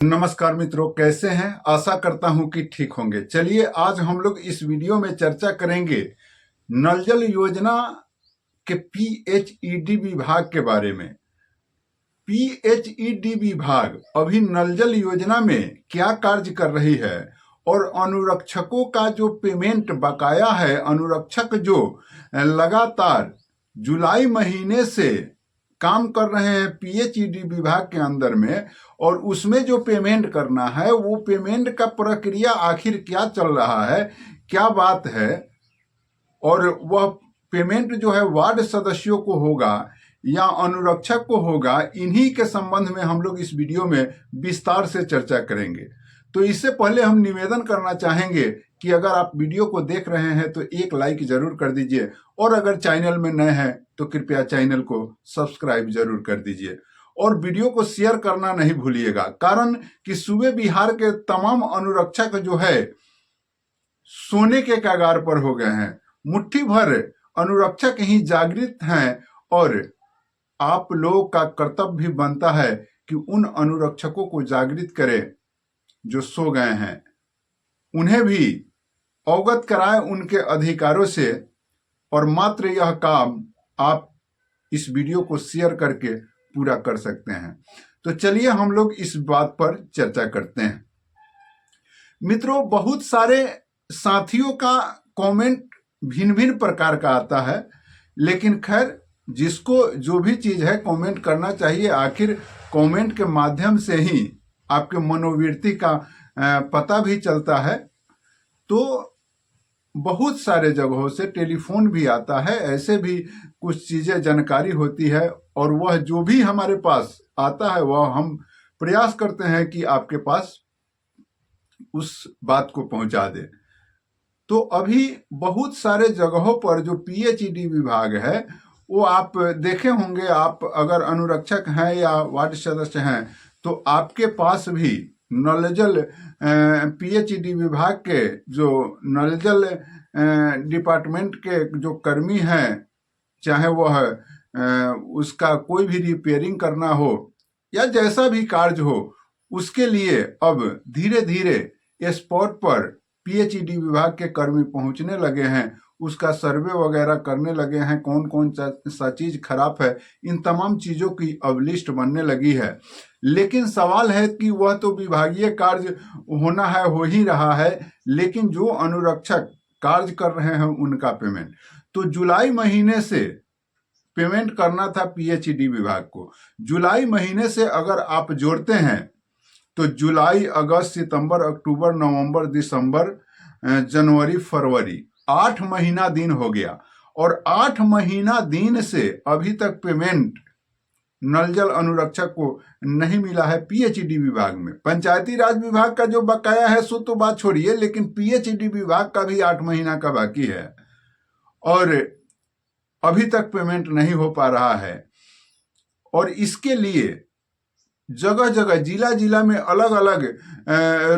नमस्कार मित्रों, कैसे हैं? आशा करता हूं कि ठीक होंगे। चलिए आज हम लोग इस वीडियो में चर्चा करेंगे नल जल योजना के पीएचईडी विभाग के बारे में। पीएचईडी विभाग अभी नल जल योजना में क्या कार्य कर रही है और अनुरक्षकों का जो पेमेंट बकाया है, अनुरक्षक जो लगातार जुलाई महीने से काम कर रहे हैं पीएचईडी विभाग के अंदर में, और उसमें जो पेमेंट करना है वो पेमेंट का प्रक्रिया आखिर क्या चल रहा है, क्या बात है, और वह पेमेंट जो है वार्ड सदस्यों को होगा या अनुरक्षक को होगा, इन्हीं के संबंध में हम लोग इस वीडियो में विस्तार से चर्चा करेंगे। तो इससे पहले हम निवेदन करना चाहेंगे कि अगर आप वीडियो को देख रहे हैं तो एक लाइक जरूर कर दीजिए, और अगर चैनल में नए हैं तो कृपया चैनल को सब्सक्राइब जरूर कर दीजिए और वीडियो को शेयर करना नहीं भूलिएगा। कारण कि सूबे बिहार के तमाम अनुरक्षक जो है सोने के कगार पर हो गए हैं। मुट्ठी भर अनुरक्षक ही जागृत हैं और आप लोगों का कर्तव्य भी बनता है कि उन अनुरक्षकों को जागृत करें जो सो गए हैं, उन्हें भी अवगत कराएं उनके अधिकारों से। और मात्र यह काम आप इस वीडियो को शेयर करके पूरा कर सकते हैं। तो चलिए हम लोग इस बात पर चर्चा करते हैं। मित्रों, बहुत सारे साथियों का कमेंट भिन्न भिन्न प्रकार का आता है, लेकिन खैर जिसको जो भी चीज है कमेंट करना चाहिए। आखिर कमेंट के माध्यम से ही आपके मनोवृत्ति का पता भी चलता है। तो बहुत सारे जगहों से टेलीफोन भी आता है, ऐसे भी कुछ चीजें जानकारी होती है, और वह जो भी हमारे पास आता है वह हम प्रयास करते हैं कि आपके पास उस बात को पहुंचा दे। तो अभी बहुत सारे जगहों पर जो पीएचईडी विभाग है वो आप देखे होंगे, आप अगर अनुरक्षक हैं या वार्ड सदस्य हैं तो आपके पास भी नल जल पीएचईडी विभाग के जो नल जल डिपार्टमेंट के जो कर्मी हैं, चाहे वह उसका कोई भी रिपेयरिंग करना हो या जैसा भी कार्य हो, उसके लिए अब धीरे धीरे स्पॉट पर पीएचईडी विभाग के कर्मी पहुंचने लगे हैं, उसका सर्वे वगैरह करने लगे हैं। कौन कौन सा चीज खराब है, इन तमाम चीजों की अब लिस्ट बनने लगी है। लेकिन सवाल है कि वह तो विभागीय कार्य होना है, हो ही रहा है, लेकिन जो अनुरक्षक कार्य कर रहे हैं उनका पेमेंट तो जुलाई महीने से पेमेंट करना था पीएचईडी विभाग को। जुलाई महीने से अगर आप जोड़ते हैं तो जुलाई, अगस्त, सितंबर, अक्टूबर, नवंबर, दिसंबर, जनवरी, फरवरी, 8 महीना दिन हो गया, और 8 महीना दिन से अभी तक पेमेंट नल जल अनुरक्षक को नहीं मिला है पीएचईडी विभाग में। पंचायती राज विभाग का जो बकाया है सो तो बात छोड़िए, लेकिन पीएचईडी विभाग का भी 8 महीना का बाकी है और अभी तक पेमेंट नहीं हो पा रहा है। और इसके लिए जगह जगह, जिला जिला में अलग अलग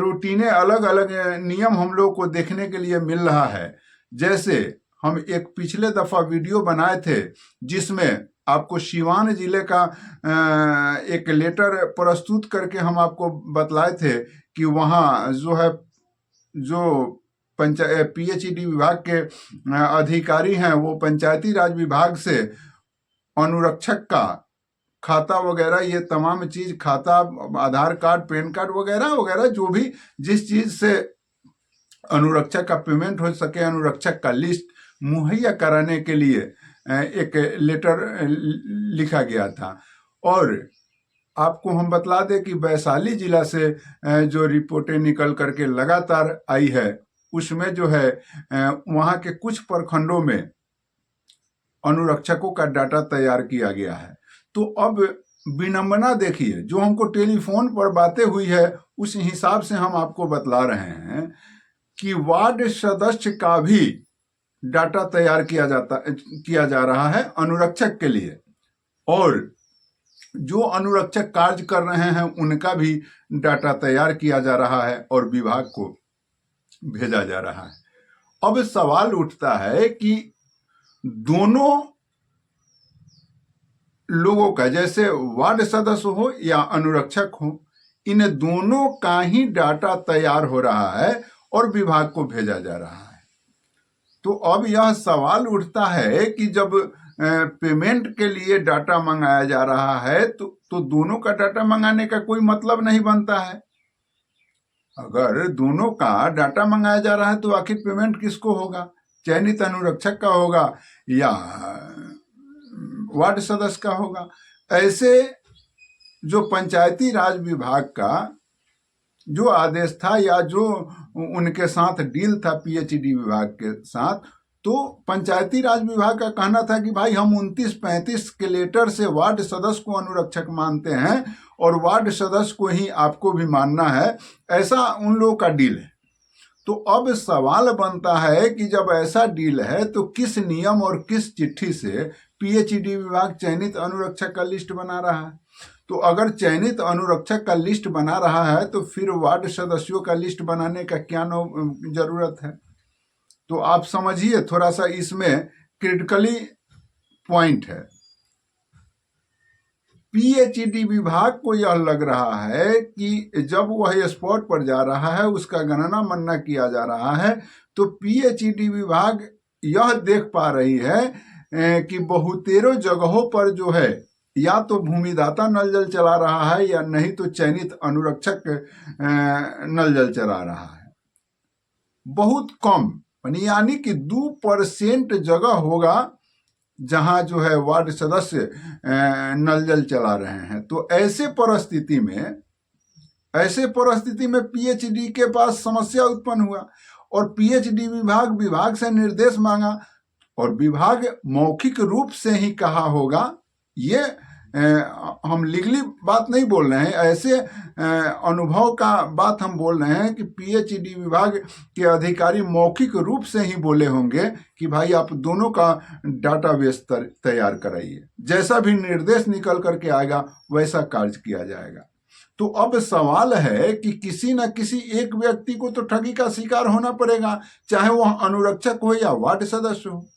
रूटीनें, अलग अलग नियम हम लोग को देखने के लिए मिल रहा है। जैसे हम एक पिछले दफा वीडियो बनाए थे जिसमें आपको सिवान जिले का एक लेटर प्रस्तुत करके हम आपको बतलाए थे कि वहाँ जो है, जो पीएचईडी विभाग के अधिकारी हैं वो पंचायती राज विभाग से अनुरक्षक का खाता वगैरह, ये तमाम चीज, खाता, आधार कार्ड, पैन कार्ड वगैरह वगैरह, जो भी जिस चीज से अनुरक्षक का पेमेंट हो सके, अनुरक्षक का लिस्ट मुहैया कराने के लिए एक लेटर लिखा गया था। और आपको हम बतला दें कि वैशाली जिला से जो रिपोर्टें निकल करके लगातार आई है, उसमें जो है वहाँ के कुछ प्रखंडों में अनुरक्षकों का डाटा तैयार किया गया है। तो अब विनम्बना देखिए, जो हमको टेलीफोन पर बातें हुई है उस हिसाब से हम आपको बतला रहे हैं कि वार्ड सदस्य का भी डाटा तैयार किया जा रहा है अनुरक्षक के लिए, और जो अनुरक्षक कार्य कर रहे हैं उनका भी डाटा तैयार किया जा रहा है और विभाग को भेजा जा रहा है। अब सवाल उठता है कि दोनों लोगों का, जैसे वार्ड सदस्य हो या अनुरक्षक हो, इन दोनों का ही डाटा तैयार हो रहा है और विभाग को भेजा जा रहा है। तो अब यह सवाल उठता है कि जब पेमेंट के लिए डाटा मंगाया जा रहा है तो दोनों का डाटा मंगाने का कोई मतलब नहीं बनता है। अगर दोनों का डाटा मंगाया जा रहा है तो आखिर पेमेंट किसको होगा? चयनित अनुरक्षक का होगा या वार्ड सदस्य का होगा? ऐसे जो पंचायती राज विभाग का जो आदेश था या जो उनके साथ डील था पीएचईडी विभाग के साथ, तो पंचायती राज विभाग का कहना था कि भाई हम 29-35 के लेटर से वार्ड सदस्य को अनुरक्षक मानते हैं और वार्ड सदस्य को ही आपको भी मानना है, ऐसा उन लोगों का डील है। तो अब सवाल बनता है कि जब ऐसा डील है तो किस नियम और किस चिट्ठी से पीएचईडी विभाग चयनित अनुरक्षक का लिस्ट बना रहा है? तो अगर चयनित अनुरक्षक का लिस्ट बना रहा है तो फिर वार्ड सदस्यों का लिस्ट बनाने का क्या जरूरत है? तो आप समझिए, थोड़ा सा इसमें क्रिटिकली पॉइंट है। पीएचईडी विभाग को यह लग रहा है कि जब वह स्पॉट पर जा रहा है, उसका गणना मनना किया जा रहा है, तो पीएचईडी विभाग यह देख पा रही है कि बहुतेरों जगहों पर जो है या तो भूमिदाता नल जल चला रहा है या नहीं तो चयनित अनुरक्षक नल जल चला रहा है। बहुत कम, यानी कि 2% जगह होगा जहां जो है वार्ड सदस्य नल जल चला रहे हैं। तो ऐसे परिस्थिति में पीएचईडी के पास समस्या उत्पन्न हुआ और पीएचईडी विभाग से निर्देश मांगा और विभाग मौखिक रूप से ही कहा होगा, ये हम लीगली बात नहीं बोल रहे हैं, ऐसे अनुभव का बात हम बोल रहे हैं कि पीएचईडी विभाग के अधिकारी मौखिक रूप से ही बोले होंगे कि भाई आप दोनों का डाटाबेस तैयार कराइए, जैसा भी निर्देश निकल करके आएगा वैसा कार्य किया जाएगा। तो अब सवाल है कि किसी न किसी एक व्यक्ति को तो ठगी का शिकार होना पड़ेगा, चाहे वह अनुरक्षक हो या वार्ड सदस्य हो।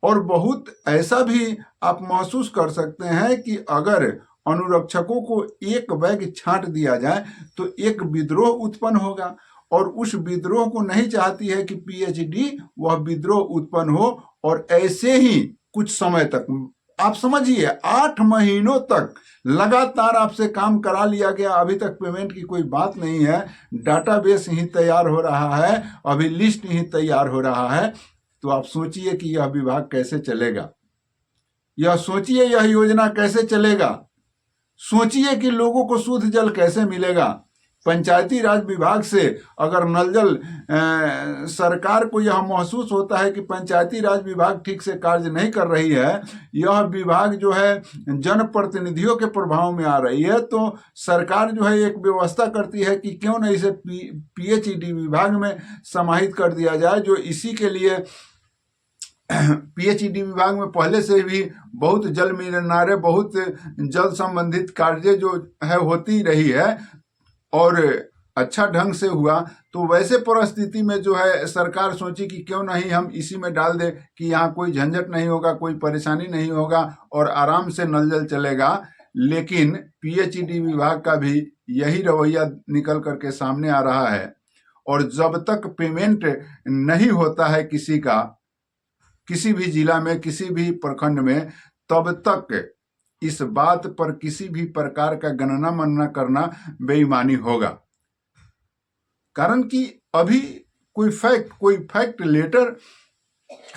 और बहुत ऐसा भी आप महसूस कर सकते हैं कि अगर अनुरक्षकों को एक बैग छांट दिया जाए तो एक विद्रोह उत्पन्न होगा और उस विद्रोह को नहीं चाहती है कि पीएचईडी वह विद्रोह उत्पन्न हो। और ऐसे ही कुछ समय तक, आप समझिए 8 महीनों तक लगातार आपसे काम करा लिया गया, अभी तक पेमेंट की कोई बात नहीं है, डाटाबेस ही तैयार हो रहा है, अभी लिस्ट ही तैयार हो रहा है। तो आप सोचिए कि यह विभाग कैसे चलेगा, यह सोचिए यह योजना कैसे चलेगा, सोचिए कि लोगों को शुद्ध जल कैसे मिलेगा। पंचायती राज विभाग से अगर नल जल सरकार को यह महसूस होता है कि पंचायती राज विभाग ठीक से कार्य नहीं कर रही है, यह विभाग जो है जनप्रतिनिधियों के प्रभाव में आ रही है, तो सरकार जो है एक व्यवस्था करती है कि क्यों न इसे पीएचईडी विभाग में समाहित कर दिया जाए, जो इसी के लिए पीएचईडी विभाग में पहले से भी बहुत जल मिलनारे, बहुत जल संबंधित कार्य जो है होती रही है और अच्छा ढंग से हुआ। तो वैसे परिस्थिति में जो है सरकार सोची कि क्यों नहीं हम इसी में डाल दे कि यहाँ कोई झंझट नहीं होगा, कोई परेशानी नहीं होगा और आराम से नल जल चलेगा। लेकिन पीएचईडी विभाग का भी यही रवैया निकल करके सामने आ रहा है और जब तक पेमेंट नहीं होता है किसी का, किसी भी जिला में, किसी भी प्रखंड में, तब तक इस बात पर किसी भी प्रकार का गणना मनना करना बेईमानी होगा। कारण कि अभी कोई फैक्ट लेटर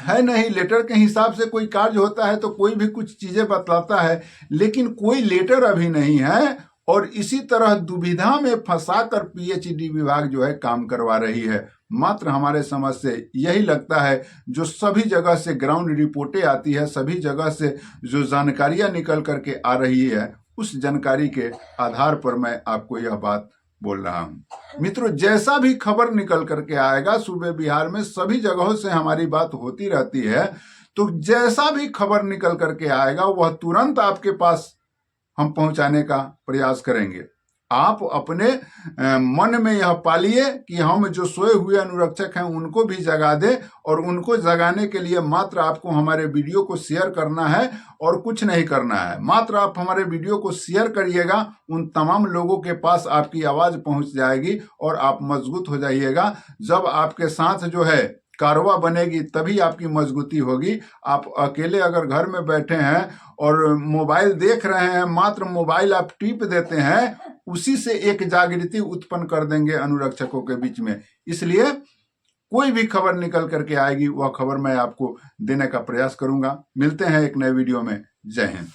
है नहीं। लेटर के हिसाब से कोई कार्य होता है तो कोई भी कुछ चीजें बतलाता है, लेकिन कोई लेटर अभी नहीं है और इसी तरह दुविधा में फंसाकर पीएचईडी विभाग जो है काम करवा रही है। मात्र हमारे समझ से यही लगता है, जो सभी जगह से ग्राउंड रिपोर्टें आती है, सभी जगह से जो जानकारियां निकल करके आ रही है, उस जानकारी के आधार पर मैं आपको यह बात बोल रहा हूं। मित्रों, जैसा भी खबर निकल करके आएगा, सूबे बिहार में सभी जगहों से हमारी बात होती रहती है, तो जैसा भी खबर निकल करके आएगा वह तुरंत आपके पास हम पहुंचाने का प्रयास करेंगे। आप अपने मन में यह पालिए कि हम जो सोए हुए अनुरक्षक हैं उनको भी जगा दें, और उनको जगाने के लिए मात्र आपको हमारे वीडियो को शेयर करना है और कुछ नहीं करना है। मात्र आप हमारे वीडियो को शेयर करिएगा, उन तमाम लोगों के पास आपकी आवाज पहुंच जाएगी और आप मजबूत हो जाइएगा। जब आपके साथ जो है कारवा बनेगी तभी आपकी मजबूती होगी। आप अकेले अगर घर में बैठे हैं और मोबाइल देख रहे हैं, मात्र मोबाइल आप टिप देते हैं, उसी से एक जागृति उत्पन्न कर देंगे अनुरक्षकों के बीच में। इसलिए कोई भी खबर निकल करके आएगी, वह खबर मैं आपको देने का प्रयास करूंगा। मिलते हैं एक नए वीडियो में। जय हिंद।